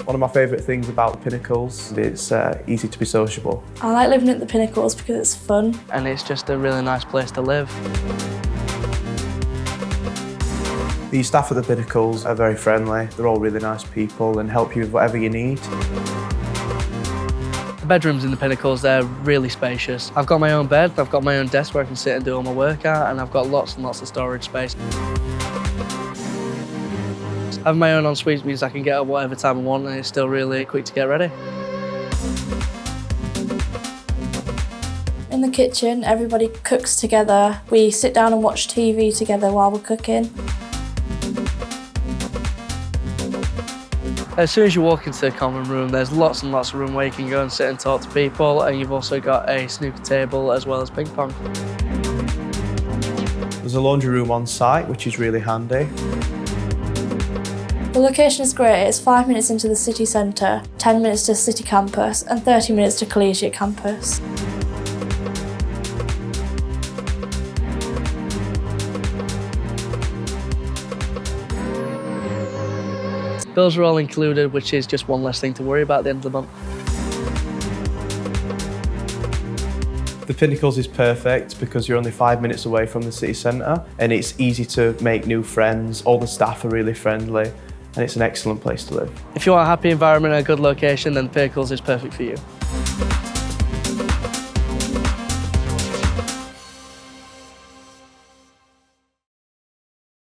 One of my favourite things about the Pinnacles is it's easy to be sociable. I like living at the Pinnacles because it's fun. And it's just a really nice place to live. The staff at the Pinnacles are very friendly. They're all really nice people and help you with whatever you need. The bedrooms in the Pinnacles, they're really spacious. I've got my own bed, I've got my own desk where I can sit and do all my work at, and I've got lots and lots of storage space. Having my own ensuite means I can get up whatever time I want and it's still really quick to get ready. In the kitchen, everybody cooks together. We sit down and watch TV together while we're cooking. As soon as you walk into the common room, there's lots and lots of room where you can go and sit and talk to people, and you've also got a snooker table as well as ping pong. There's a laundry room on site, which is really handy. The location is great. It's 5 minutes into the city centre, 10 minutes to city campus, and 30 minutes to collegiate campus. Bills are all included, which is just one less thing to worry about at the end of the month. The Pinnacles is perfect because you're only 5 minutes away from the city centre and it's easy to make new friends. All the staff are really friendly and it's an excellent place to live. If you want a happy environment and a good location, then Pinnacles is perfect for you.